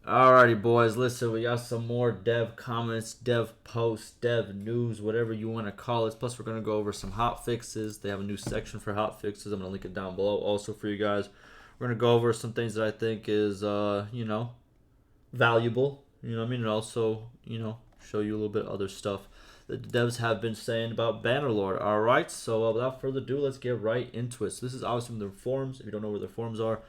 Alrighty, boys. Listen, we got some more dev comments, dev posts, dev news, whatever you want to call it. Plus, we're going to go over some hot fixes. They have a new section for hot fixes. I'm going to link it down below also for you guys. We're going to go over some things that I think is, valuable. You know what I mean? And also, show you a little bit other stuff that the devs have been saying about Bannerlord. Alright, so without further ado, let's get right into it. So this is obviously from their forums. If you don't know where their forums are,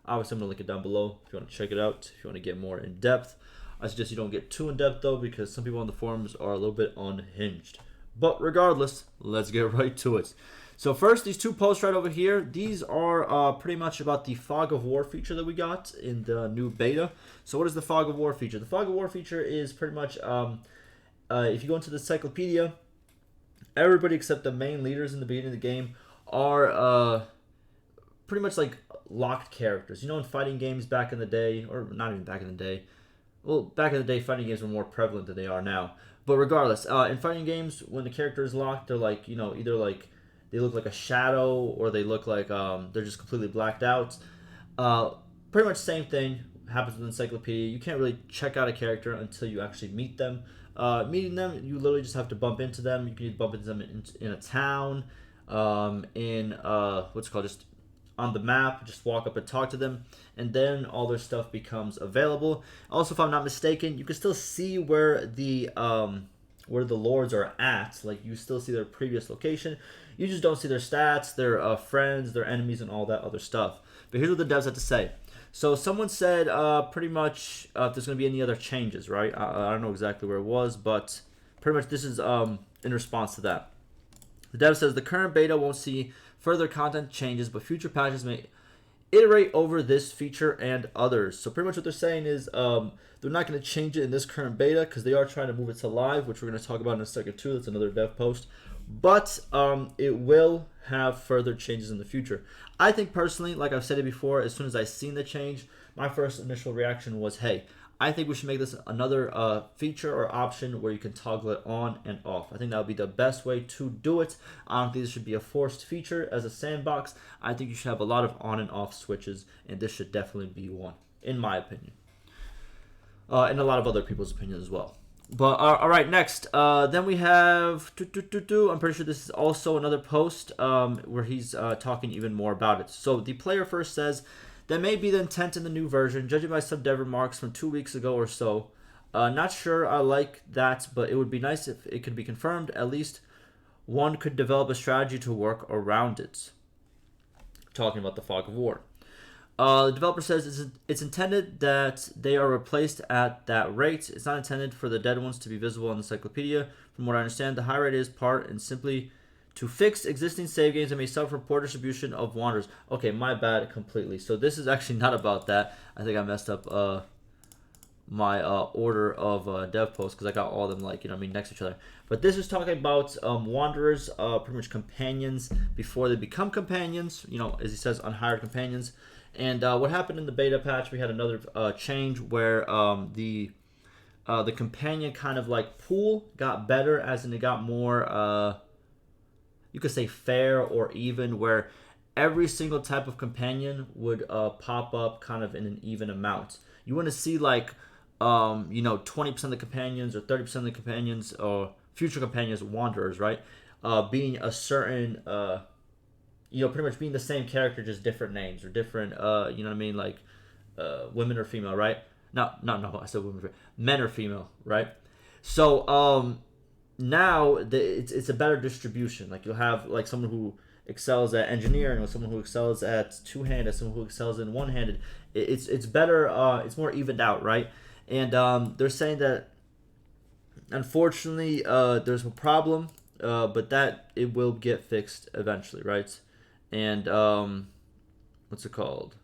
obviously, I'm going to link it down below if you want to check it out, if you want to get more in depth. I suggest you don't get too in depth though, because some people on the forums are a little bit unhinged. But regardless, let's get right to it. So first, these two posts right over here, these are pretty much about the Fog of War feature that we got in the new beta. So what is the Fog of War feature? The Fog of War feature is pretty much, if you go into the encyclopedia, everybody except the main leaders in the beginning of the game are pretty much like locked characters. You know, in fighting games back in the day, or not even back in the day. Well, back in the day, fighting games were more prevalent than they are now. But regardless, in fighting games, when the character is locked, they're like, either like they look like a shadow or they look like they're just completely blacked out. Uh, Pretty much same thing happens with Encyclopedia. You can't really check out a character until you actually meet them. Meeting them, you literally just have to bump into them. You can bump into them in a town, in what's it called, just on the map, just walk up and talk to them, and then all their stuff becomes available. Also, if I'm not mistaken, you can still see where the lords are at. Like, you still see their previous location. You just don't see their stats, their friends, their enemies, and all that other stuff. But here's what the devs had to say. So someone said pretty much if there's going to be any other changes, right? I don't know exactly where it was, but pretty much this is in response to that. The dev says the current beta won't see further content changes, but future patches may iterate over this feature and others. So pretty much what they're saying is they're not going to change it in this current beta because they are trying to move it to live, which we're going to talk about in a second too. That's another dev post. But it will have further changes in the future. I think personally, like I've said it before, as soon as I seen the change, my first initial reaction was, hey, I think we should make this another feature or option where you can toggle it on and off. I think that would be the best way to do it. I don't think this should be a forced feature as a sandbox. I think you should have a lot of on and off switches, and this should definitely be one, in my opinion. And a lot of other people's opinions as well. But all right, next. Then we have. I'm pretty sure this is also another post where he's talking even more about it. So the player first says, that may be the intent in the new version, judging by some dev remarks from 2 weeks ago or so. Not sure I like that, but it would be nice if it could be confirmed. At least one could develop a strategy to work around it. Talking about the Fog of War. The developer says it's intended that they are replaced at that rate. It's not intended for the dead ones to be visible in the encyclopedia. From what I understand, the high rate is part and simply to fix existing save games that may suffer poor distribution of wanderers. Okay, my bad completely. So this is actually not about that. I think I messed up my order of dev posts because I got all of them next to each other. But this is talking about wanderers, pretty much companions before they become companions. As he says, unhired companions. And what happened in the beta patch? We had another change where the companion kind of like pool got better, as in it got more. You could say fair or even, where every single type of companion would pop up kind of in an even amount. You want to see 20% of the companions or 30% of the companions or future companions, wanderers, right? Being a certain, pretty much being the same character, just different names or different, women or female, right? No, I said women, men or female, right? So, now it's a better distribution. Like, you'll have like someone who excels at engineering, or someone who excels at two-handed, someone who excels in one-handed. It's better. It's more evened out, right? And they're saying that unfortunately there's a problem, but that it will get fixed eventually, right? And what's it called?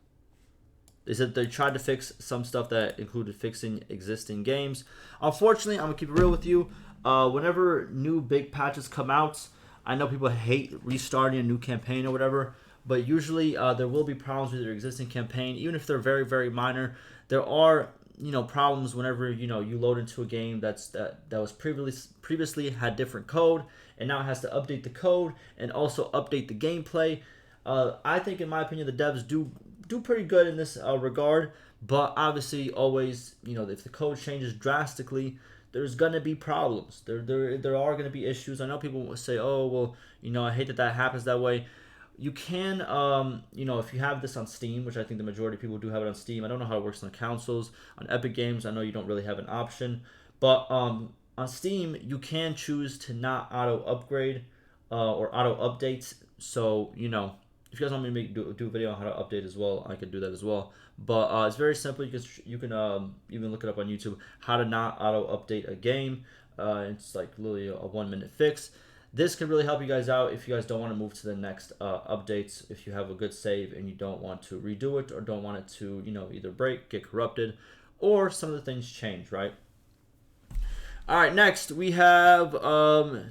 They said they tried to fix some stuff that included fixing existing games. Unfortunately, I'm gonna keep it real with you. Whenever new big patches come out, I know people hate restarting a new campaign or whatever, but usually there will be problems with your existing campaign, even if they're very, very minor. There are problems whenever you load into a game that was previously had different code, and now it has to update the code and also update the gameplay. I think, in my opinion, the devs do pretty good in this regard, But obviously, always, if the code changes drastically, there's gonna be problems. There are gonna be issues. I know people will say, "Oh, well, I hate that that happens that way." You can, if you have this on Steam, which I think the majority of people do have it on Steam. I don't know how it works on consoles. On Epic Games, I know you don't really have an option, but on Steam, you can choose to not auto upgrade or auto update. So if you guys want me to do a video on how to update as well, I could do that as well. But it's very simple. You can even look it up on YouTube. How to not auto update a game. It's like literally a 1 minute fix. This can really help you guys out if you guys don't want to move to the next updates. If you have a good save and you don't want to redo it or don't want it to either break, get corrupted, or some of the things change, right? All right, next we have So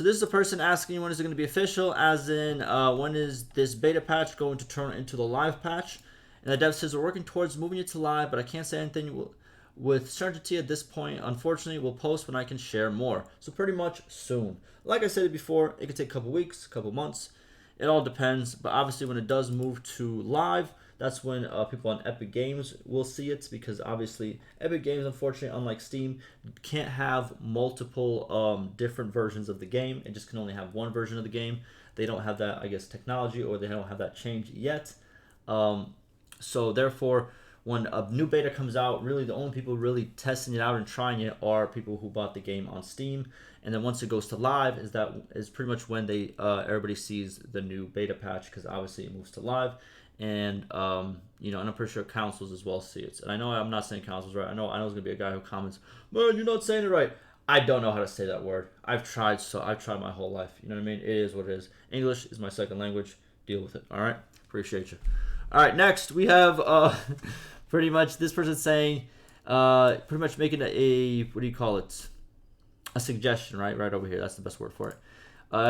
this is a person asking when is it going to be official, as in when is this beta patch going to turn into the live patch? And the dev says we're working towards moving it to live, but I can't say anything with certainty at this point. Unfortunately, we'll post when I can share more. So pretty much soon. Like I said before, it could take a couple weeks, a couple months. It all depends. But obviously, when it does move to live, that's when people on Epic Games will see it, because obviously Epic Games, unfortunately, unlike Steam, can't have multiple different versions of the game. It just can only have one version of the game. They don't have that, I guess, technology, or they don't have that change yet. So therefore, when a new beta comes out, really the only people really testing it out and trying it are people who bought the game on Steam. And then once it goes to live, is pretty much when everybody sees the new beta patch, because obviously it moves to live. And and I'm pretty sure consoles as well see it. And I know I'm not saying consoles right. I know there's gonna be a guy who comments, "Man, you're not saying it right." I don't know how to say that word. I've tried my whole life. You know what I mean? It is what it is. English is my second language. Deal with it. All right. Appreciate you. All right. Next we have pretty much this person saying, pretty much making a what do you call it? A suggestion, right? Right over here. That's the best word for it.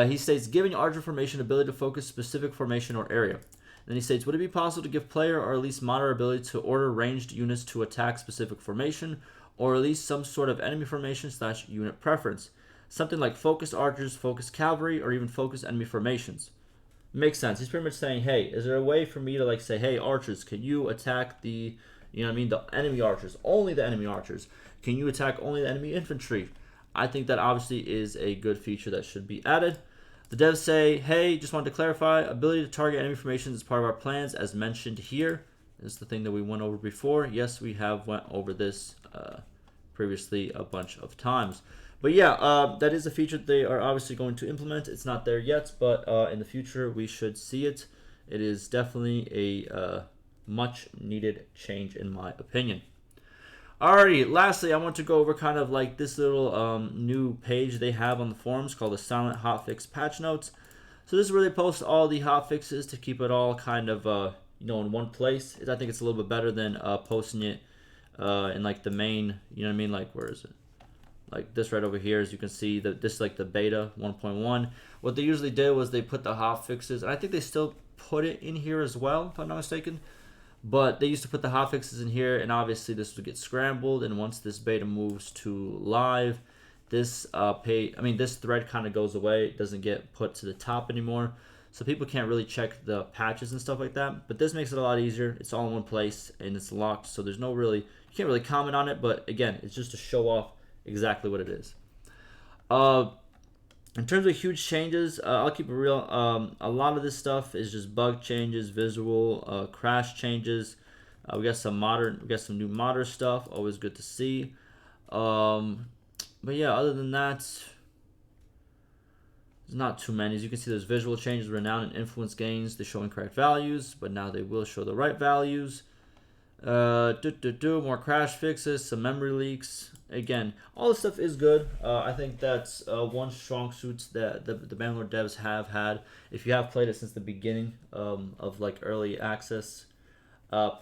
He states, giving Archer formation ability to focus specific formation or area. Then he states, would it be possible to give player or at least moderate ability to order ranged units to attack specific formation, or at least some sort of enemy formation / unit preference? Something like focused archers, focused cavalry, or even focused enemy formations. Makes sense. He's pretty much saying, hey, is there a way for me to say, hey, archers, can you attack the enemy archers, only the enemy archers? Can you attack only the enemy infantry? I think that obviously is a good feature that should be added. The devs say, hey, just wanted to clarify, ability to target enemy formations is part of our plans as mentioned here. This is the thing that we went over before. Yes, we have went over this previously a bunch of times. But yeah, that is a feature they are obviously going to implement. It's not there yet, but in the future we should see it. It is definitely a much needed change in my opinion. Alrighty, lastly, I want to go over kind of like this little new page they have on the forums called the Silent Hotfix Patch Notes. So this is where they post all the hotfixes to keep it all kind of in one place. I think it's a little bit better than posting it in like the main, like where is it? Like this right over here, as you can see, that this is like the beta 1.1. What they usually did was they put the hotfixes, and I think they still put it in here as well, if I'm not mistaken. But they used to put the hotfixes in here, and obviously this would get scrambled. And once this beta moves to live, this this thread kind of goes away. It doesn't get put to the top anymore, so people can't really check the patches and stuff like that. But this makes it a lot easier. It's all in one place and it's locked, so there's you can't really comment on it. But again, it's just to show off exactly what it is. In terms of huge changes, I'll keep it real. A lot of this stuff is just bug changes, visual crash changes. We got some new modder stuff. Always good to see. But yeah, other than that, there's not too many. As you can see, there's visual changes, renown and influence gains. They show incorrect values, but now they will show the right values. More crash fixes, some memory leaks. Again, all this stuff is good. I think that's one strong suit that the Bannerlord devs have had. If you have played it since the beginning of like early access,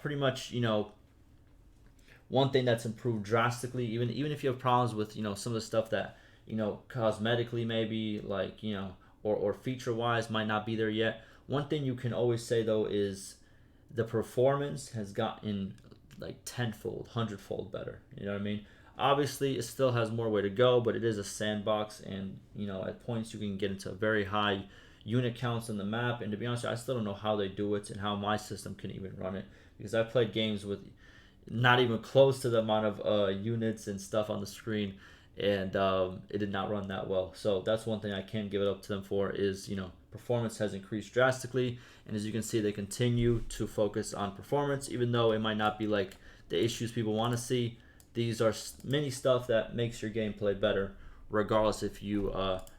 pretty much one thing that's improved drastically. Even if you have problems with some of the stuff that cosmetically maybe like or feature wise might not be there yet. One thing you can always say though is the performance has gotten like tenfold, hundredfold better. You know what I mean? Obviously, it still has more way to go, but it is a sandbox, and at points you can get into very high unit counts on the map. And to be honest, I still don't know how they do it and how my system can even run it, because I've played games with not even close to the amount of units and stuff on the screen, and it did not run that well. So that's one thing I can give it up to them for is, performance has increased drastically, and as you can see, they continue to focus on performance, even though it might not be like the issues people want to see. These are mini stuff that makes your gameplay better, regardless if you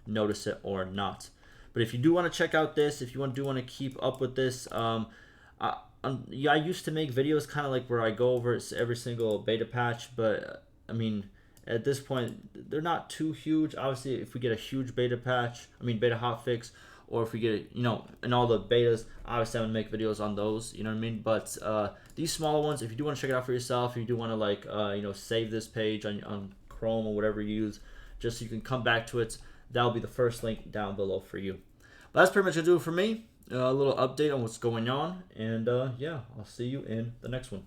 notice it or not. But if you do want to check out this, if you do want to keep up with this, yeah, I used to make videos kind of like where I go over every single beta patch, but I mean, at this point, they're not too huge. Obviously, if we get a huge beta patch, beta hotfix, or if we get, in all the betas, obviously I'm gonna make videos on those, you know what I mean? But these smaller ones, if you do want to check it out for yourself, if you do want to like, save this page on Chrome or whatever you use, just so you can come back to it, that'll be the first link down below for you. But that's pretty much gonna do it for me. A little update on what's going on, and yeah, I'll see you in the next one.